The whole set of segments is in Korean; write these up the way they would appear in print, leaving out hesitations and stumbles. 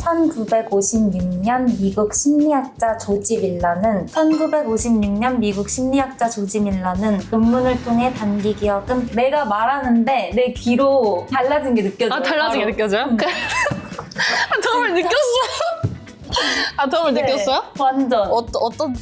1956년 미국 심리학자 조지 밀러는 논문을 통해 단기 기억은 내가 말하는데 내 귀로 달라진 게 느껴져요. 아, 달라진 게 바로. 느껴져요? 도움을 느꼈어요? 도움을 네, 느꼈어요? 완전. 어떤?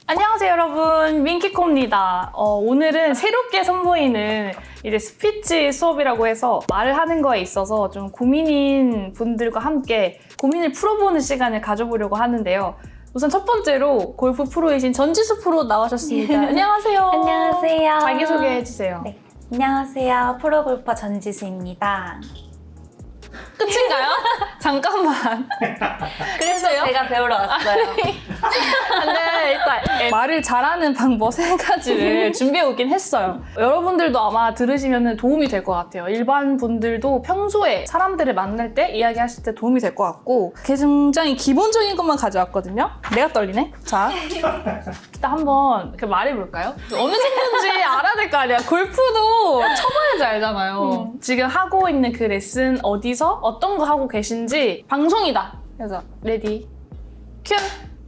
안녕하세요 여러분, 민키코입니다. 오늘은 새롭게 선보이는 이제 스피치 수업이라고 해서 말을 하는 거에 있어서 좀 고민인 분들과 함께 고민을 풀어보는 시간을 가져보려고 하는데요. 우선 첫 번째로 골프 프로이신 전지수 프로 나와주셨습니다. 안녕하세요. 안녕하세요. 자기소개해주세요. 네. 안녕하세요. 프로골퍼 전지수입니다. 끝인가요? 잠깐만. 그래서 제가 배우러 왔어요. 근데 일단 말을 잘하는 방법 3가지를 준비해 오긴 했어요. 여러분들도 아마 들으시면 도움이 될 것 같아요. 일반 분들도 평소에 사람들을 만날 때 이야기하실 때 도움이 될 것 같고 굉장히 기본적인 것만 가져왔거든요. 내가 떨리네? 자, 일단 한번 말해볼까요? 어느 정도인지 알아야 될 거 아니야. 골프도 쳐봐야지 알잖아요. 지금 하고 있는 그 레슨 어디서 어떤 거 하고 계신지 방송이다. 그래서 레디 큐!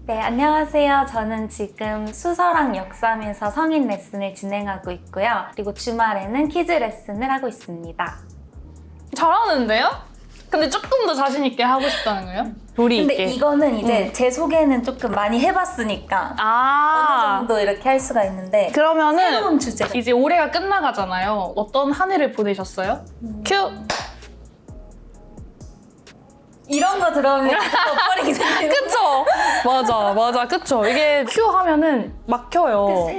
네, 안녕하세요. 저는 지금 수서랑 역삼에서 성인 레슨을 진행하고 있고요. 그리고 주말에는 키즈 레슨을 하고 있습니다. 잘하는데요? 근데 조금 더 자신 있게 하고 싶다는 거예요? 도리 근데 있게. 이거는 이제 제 소개는 조금 많이 해봤으니까 어느 정도 이렇게 할 수가 있는데 그러면은 새로운 주제. 이제 올해가 끝나가잖아요. 어떤 한 해를 보내셨어요? 큐! 이런 거 들어오면 덮버리기 생기는 그쵸? 맞아. 그쵸? 이게 큐 하면은 막혀요.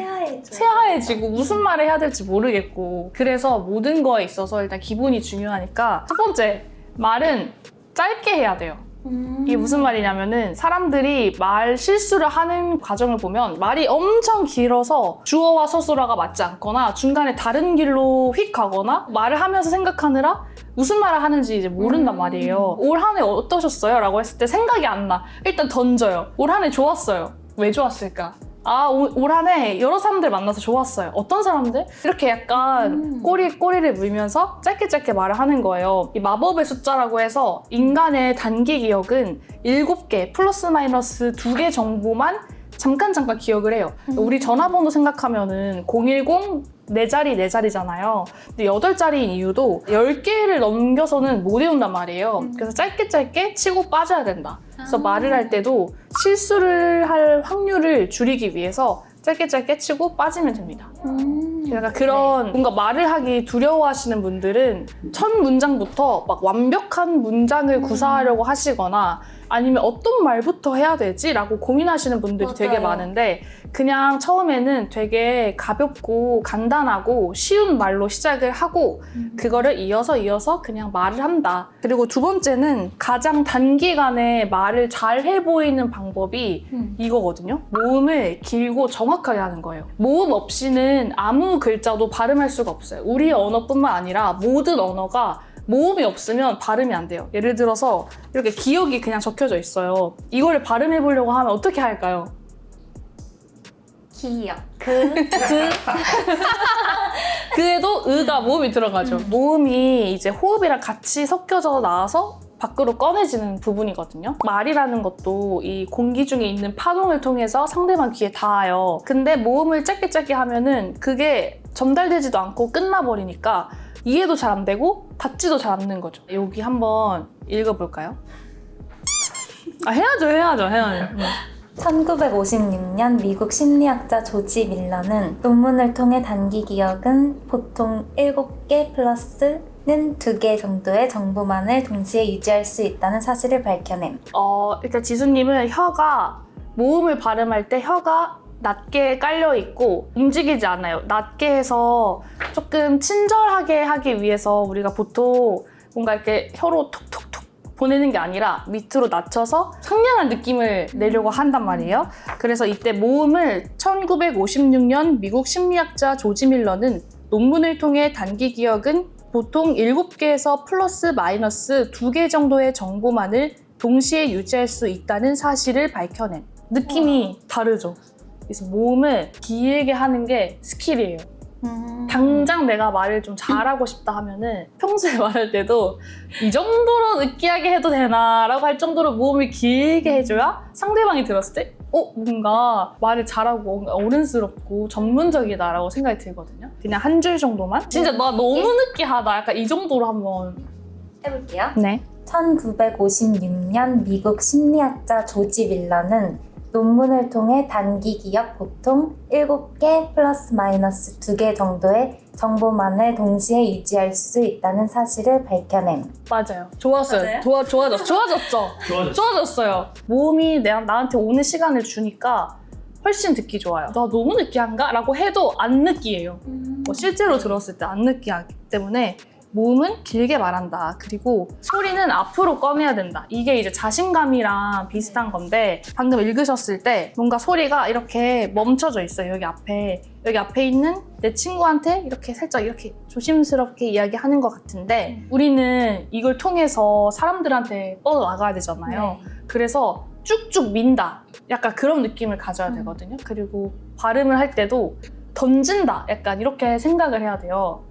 새하얘지고 무슨 말을 해야 될지 모르겠고. 그래서 모든 거에 있어서 일단 기본이 중요하니까 첫 번째, 말은 짧게 해야 돼요. 이게 무슨 말이냐면은 사람들이 말 실수를 하는 과정을 보면 말이 엄청 길어서 주어와 서술어가 맞지 않거나 중간에 다른 길로 휙 가거나 말을 하면서 생각하느라 무슨 말을 하는지 이제 모른단 말이에요. 올 한 해 어떠셨어요? 라고 했을 때 생각이 안 나. 일단 던져요. 올 한 해 좋았어요. 왜 좋았을까? 올 한 해 여러 사람들 만나서 좋았어요. 어떤 사람들? 이렇게 약간 꼬리를 물면서 짧게 말을 하는 거예요. 이 마법의 숫자라고 해서 인간의 단기 기억은 7개 플러스 마이너스 2개 정보만 잠깐 기억을 해요. 우리 전화번호 생각하면은 010 4자리잖아요. 근데 8자리인 이유도 10개를 넘겨서는 못 외운단 말이에요. 그래서 짧게 치고 빠져야 된다. 그래서 말을 할 때도 실수를 할 확률을 줄이기 위해서 짧게 치고 빠지면 됩니다. 그러니까 그런 뭔가 말을 하기 두려워하시는 분들은 첫 문장부터 막 완벽한 문장을 구사하려고 하시거나 아니면 어떤 말부터 해야 되지? 라고 고민하시는 분들이 맞아요. 되게 많은데 그냥 처음에는 되게 가볍고 간단하고 쉬운 말로 시작을 하고 그거를 이어서 그냥 말을 한다. 그리고 두 번째는 가장 단기간에 말을 잘 해보이는 방법이 이거거든요. 모음을 길고 정확하게 하는 거예요. 모음 없이는 아무 글자도 발음할 수가 없어요. 우리 언어뿐만 아니라 모든 언어가 모음이 없으면 발음이 안 돼요. 예를 들어서 이렇게 기억이 그냥 적혀져 있어요. 이거를 발음해 보려고 하면 어떻게 할까요? 기억. 그에도 의가 모음이 들어가죠. 모음이 이제 호흡이랑 같이 섞여져 나와서 밖으로 꺼내지는 부분이거든요. 말이라는 것도 이 공기 중에 있는 파동을 통해서 상대방 귀에 닿아요. 근데 모음을 짧게 하면은 그게 전달되지도 않고 끝나버리니까 이해도 잘 안 되고 닿지도 잘 않는 거죠. 여기 한번 읽어볼까요? 해야죠. 1956년 미국 심리학자 조지 밀러는 논문을 통해 단기 기억은 보통 7개 플러스는 2개 정도의 정보만을 동시에 유지할 수 있다는 사실을 밝혀냄. 일단 지수님은 혀가 모음을 발음할 때 혀가 낮게 깔려있고 움직이지 않아요. 낮게 해서 조금 친절하게 하기 위해서 우리가 보통 뭔가 이렇게 혀로 톡톡톡 보내는 게 아니라 밑으로 낮춰서 상냥한 느낌을 내려고 한단 말이에요. 그래서 이때 모음을 1956년 미국 심리학자 조지 밀러는 논문을 통해 단기 기억은 보통 7개에서 플러스 마이너스 2개 정도의 정보만을 동시에 유지할 수 있다는 사실을 밝혀냄. 느낌이 다르죠. 그래서 모음을 길게 하는 게 스킬이에요. 당장 내가 말을 좀 잘하고 싶다 하면은 평소에 말할 때도 이 정도로 느끼하게 해도 되나 라고 할 정도로 모음을 길게 해줘야 상대방이 들었을 때 뭔가 말을 잘하고 뭔가 어른스럽고 전문적이다 라고 생각이 들거든요. 그냥 한 줄 정도만? 진짜 나 너무 느끼하다 약간 이 정도로 한번 해볼게요. 네. 1956년 미국 심리학자 조지 밀러는 논문을 통해 단기 기억 보통 7개 플러스 마이너스 2개 정도의 정보만을 동시에 유지할 수 있다는 사실을 밝혀냄. 맞아요. 좋았어요. 맞아요? 좋아졌죠? 좋아졌어요. 모음이 나한테 오는 시간을 주니까 훨씬 듣기 좋아요. 나 너무 느끼한가? 라고 해도 안 느끼해요. 실제로 들었을 때 안 느끼하기 때문에 모음은 길게 말한다. 그리고 소리는 앞으로 꺼내야 된다. 이게 이제 자신감이랑 비슷한 건데 방금 읽으셨을 때 뭔가 소리가 이렇게 멈춰져 있어요. 여기 앞에 있는 내 친구한테 이렇게 살짝 이렇게 조심스럽게 이야기하는 것 같은데 우리는 이걸 통해서 사람들한테 뻗어나가야 되잖아요. 네. 그래서 쭉쭉 민다. 약간 그런 느낌을 가져야 되거든요. 그리고 발음을 할 때도 던진다. 약간 이렇게 생각을 해야 돼요.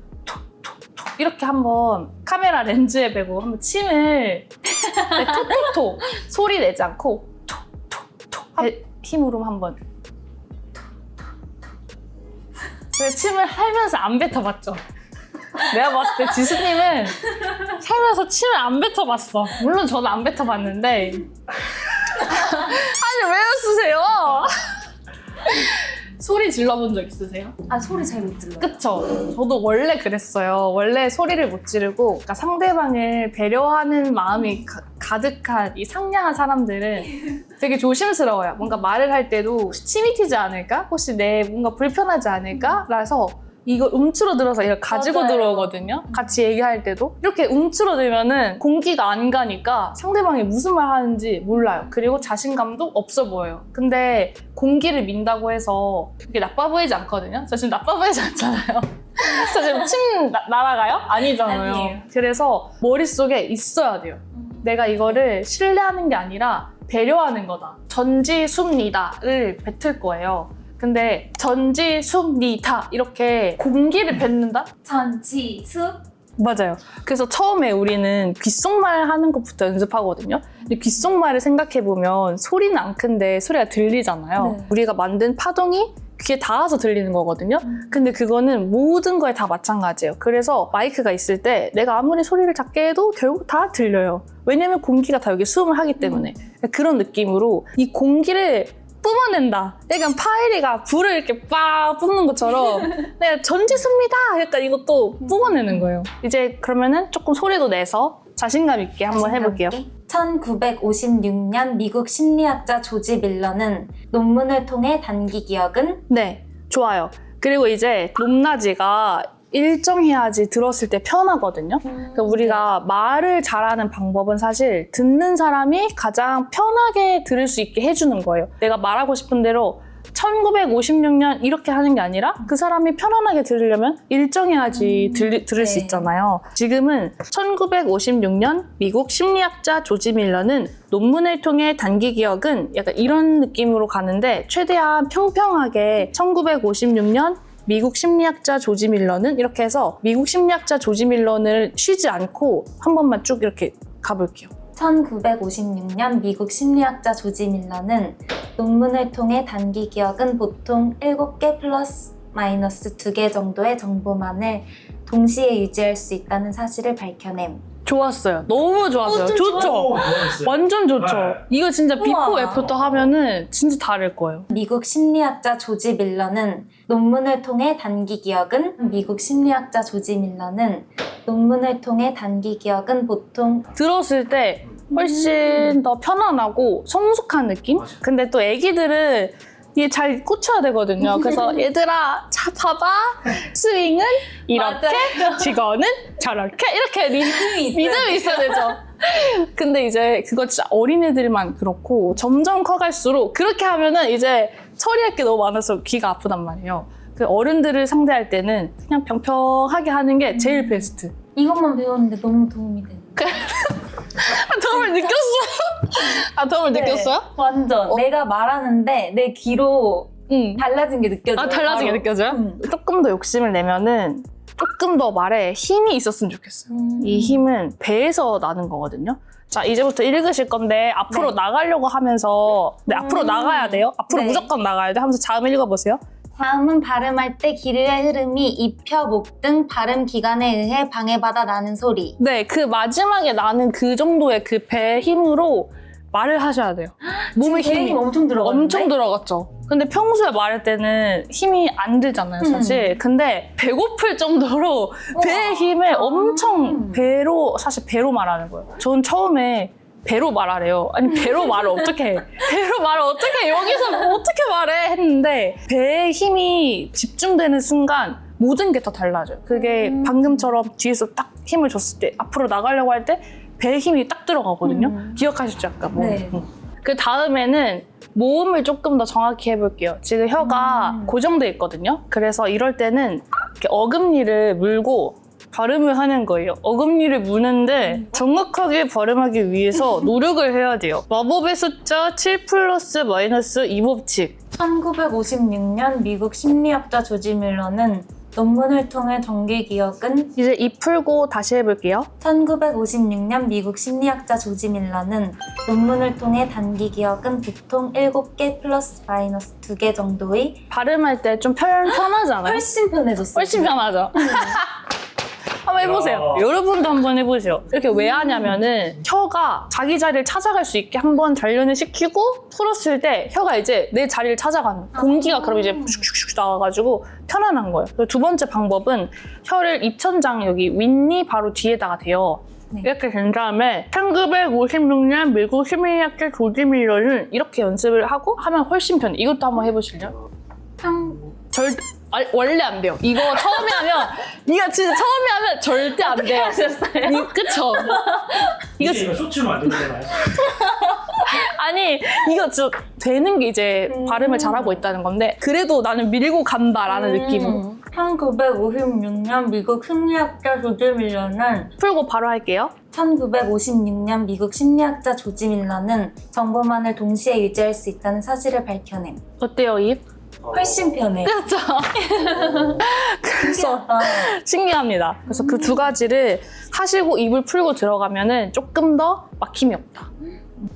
이렇게 한번 카메라 렌즈에 대고 한번 침을 톡톡톡 소리 내지 않고 톡톡톡 힘으로 한번 침을 살면서 안 뱉어봤죠? 내가 봤을 때 지수님은 살면서 침을 안 뱉어봤어. 물론 저는 안 뱉어봤는데 아니 왜 웃으세요? 소리 질러본 적 있으세요? 소리 잘 못 질러요. 그쵸? 저도 원래 그랬어요. 원래 소리를 못 지르고 그러니까 상대방을 배려하는 마음이 가득한 이 상냥한 사람들은 되게 조심스러워요. 뭔가 말을 할 때도 혹시 침이 튀지 않을까? 혹시 내 뭔가 불편하지 않을까? 라서 이걸 움츠러 들어서 이걸 가지고 맞아요. 들어오거든요. 같이 얘기할 때도 이렇게 움츠러 들면은 공기가 안 가니까 상대방이 무슨 말 하는지 몰라요. 그리고 자신감도 없어 보여요. 근데 공기를 민다고 해서 그게 나빠 보이지 않거든요. 저 지금 나빠 보이지 않잖아요. 저 지금 침 날아가요? 아니잖아요. 아니에요. 그래서 머릿속에 있어야 돼요. 내가 이거를 신뢰하는 게 아니라 배려하는 거다. 전지숲니다를 뱉을 거예요. 근데 전지숲니다 이렇게 공기를 뱉는다? 전지숲? 맞아요. 그래서 처음에 우리는 귓속말 하는 것부터 연습하거든요. 근데 귓속말을 생각해보면 소리는 안 큰데 소리가 들리잖아요. 네. 우리가 만든 파동이 귀에 닿아서 들리는 거거든요. 근데 그거는 모든 거에 다 마찬가지예요. 그래서 마이크가 있을 때 내가 아무리 소리를 작게 해도 결국 다 들려요. 왜냐면 공기가 다 여기 수음을 하기 때문에. 그런 느낌으로 이 공기를 뿜어낸다. 약간 파이리가 불을 이렇게 빡 뿜는 것처럼 내가 전지습니다. 약간 이것도 뿜어내는 거예요. 이제 그러면은 조금 소리도 내서 자신감 있게 한번 해볼게요. 1956년 미국 심리학자 조지 밀러는 논문을 통해 단기 기억은 네, 좋아요. 그리고 이제 높낮이가 일정해야지 들었을 때 편하거든요. 그러니까 우리가 말을 잘하는 방법은 사실 듣는 사람이 가장 편하게 들을 수 있게 해주는 거예요. 내가 말하고 싶은 대로 1956년 이렇게 하는 게 아니라 그 사람이 편안하게 들으려면 일정해야지 들을 수 네. 있잖아요. 지금은 1956년 미국 심리학자 조지 밀러는 논문을 통해 단기 기억은 약간 이런 느낌으로 가는데 최대한 평평하게 1956년 미국 심리학자 조지 밀러는 이렇게 해서 미국 심리학자 조지 밀러는 쉬지 않고 한 번만 쭉 이렇게 가볼게요. 1956년 미국 심리학자 조지 밀러는 논문을 통해 단기 기억은 보통 7개 플러스 마이너스 2개 정도의 정보만을 동시에 유지할 수 있다는 사실을 밝혀냄. 좋았어요. 너무 좋았어요. 좀 좋죠? 좋았어요. 완전 좋죠? 이거 진짜 비포 우와. 애프터 하면은 진짜 다를 거예요. 미국 심리학자 조지 밀러는 논문을 통해 단기 기억은 미국 심리학자 조지 밀러는 논문을 통해 단기 기억은 보통 들었을 때 훨씬 더 편안하고 성숙한 느낌? 근데 또 애기들은 이게 잘 꽂혀야 되거든요. 그래서 얘들아, 자 봐봐. 스윙은 이렇게, 직어는 저렇게 이렇게 리듬이 있어야 되죠. 근데 이제 그거 진짜 어린애들만 그렇고 점점 커갈수록 그렇게 하면은 이제 처리할 게 너무 많아서 귀가 아프단 말이에요. 그 어른들을 상대할 때는 그냥 평평하게 하는 게 제일 베스트. 이것만 배웠는데 너무 도움이 돼. 도움을 느꼈어요? 도움을 네. 느꼈어요? 완전 내가 말하는데 내 귀로 달라진 게 느껴져요. 달라진 게 바로. 느껴져요? 조금 더 욕심을 내면은 조금 더 말에 힘이 있었으면 좋겠어요. 이 힘은 배에서 나는 거거든요. 자, 이제부터 읽으실 건데 앞으로 네. 나가려고 하면서 앞으로 나가야 돼요. 앞으로 네. 무조건 나가야 돼 하면서 자음 읽어보세요. 다음은 발음할 때 기류의 흐름이 입, 혀, 목 등 발음 기관에 의해 방해받아 나는 소리. 네, 그 마지막에 나는 그 정도의 그 배의 힘으로 말을 하셔야 돼요. 몸의 힘이 엄청 들어가는데? 엄청 들어갔죠. 근데 평소에 말할 때는 힘이 안 들잖아요, 사실. 근데 배고플 정도로 배의 힘을 엄청 사실 배로 말하는 거예요. 전 처음에 배로 말하래요. 아니, 배로 말을 어떻게 해? 배로 말을 어떻게 해? 여기서 뭐 어떻게 말해? 했는데 배의 힘이 집중되는 순간 모든 게 다 달라져요. 그게 방금처럼 뒤에서 딱 힘을 줬을 때 앞으로 나가려고 할 때 배의 힘이 딱 들어가거든요. 기억하셨죠? 아까 뭐. 네. 그 다음에는 모음을 조금 더 정확히 해볼게요. 지금 혀가 고정돼 있거든요. 그래서 이럴 때는 이렇게 어금니를 물고 발음을 하는 거예요. 어금니를 무는데 정확하게 발음하기 위해서 노력을 해야 돼요. 마법의 숫자 7 플러스 마이너스 이 법칙. 1956년 미국 심리학자 조지 밀러는 논문을 통해 정기 기억은 이제 입 풀고 다시 해볼게요. 1956년 미국 심리학자 조지 밀러는 논문을 통해 단기 기억은 보통 7개 플러스 마이너스 2개 정도의 발음할 때 좀 편하지 않아요? 훨씬 편해졌어요. 훨씬 편하죠? 한번 해보세요. 여러분도 한번 해보세요. 이렇게 왜 하냐면은 혀가 자기 자리를 찾아갈 수 있게 한번 단련을 시키고 풀었을 때 혀가 이제 내 자리를 찾아가는 공기가 그럼 이제 슉슉슉 나와가지고 편안한 거예요. 그리고 두 번째 방법은 혀를 입천장 여기 윗니 바로 뒤에다가 대요. 네. 이렇게 된 다음에 1956년 미국 심리학자 조지 밀러는 이렇게 연습을 하고 하면 훨씬 편해. 이것도 한번 해보실래요? 원래 안 돼요. 이거 처음에 하면 이거 진짜 처음에 하면 절대 안 돼요. 그쵸? 이거 쇼츠로 만들면 되나요? 아니 이거 진짜 되는 게 이제 발음을 잘하고 있다는 건데 그래도 나는 밀고 간다라는 느낌으로 1956년 미국 심리학자 조지 밀러는 풀고 바로 할게요. 1956년 미국 심리학자 조지 밀러는 정보만을 동시에 유지할 수 있다는 사실을 밝혀냄. 어때요, 입? 훨씬 편해. 그렇죠. 그래서 신기합니다. 그래서 그 두 가지를 하시고 입을 풀고 들어가면은 조금 더 막힘이 없다.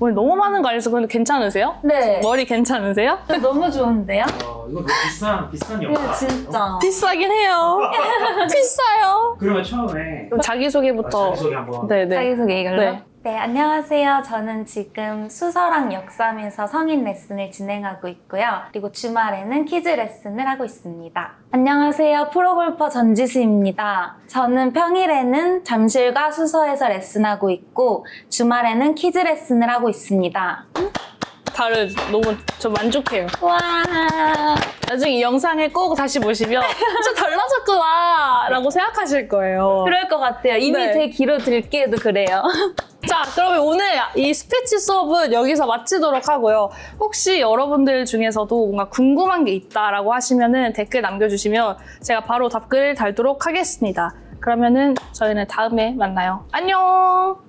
오늘 너무 많은 거 알려서 근데 괜찮으세요? 네. 머리 괜찮으세요? 너무 좋은데요? 이거 너무 비싼 영화. 진짜. 비싸긴 해요. 비싸요. 그러면 처음에 자기소개부터. 자기소개 한번. 네네. 자기소개 이걸로? 네. 네, 안녕하세요. 저는 지금 수서랑 역삼에서 성인 레슨을 진행하고 있고요. 그리고 주말에는 키즈 레슨을 하고 있습니다. 안녕하세요. 프로골퍼 전지수입니다. 저는 평일에는 잠실과 수서에서 레슨하고 있고 주말에는 키즈 레슨을 하고 있습니다. 너무 저 만족해요. 와. 나중에 이 영상을 꼭 다시 보시면 진짜 달라졌구나 라고 생각하실 거예요. 그럴 것 같아요. 이미 네. 제 귀로 들기에도 그래요. 자, 그러면 오늘 이 스피치 수업은 여기서 마치도록 하고요. 혹시 여러분들 중에서도 뭔가 궁금한 게 있다라고 하시면은 댓글 남겨주시면 제가 바로 답글을 달도록 하겠습니다. 그러면은 저희는 다음에 만나요. 안녕!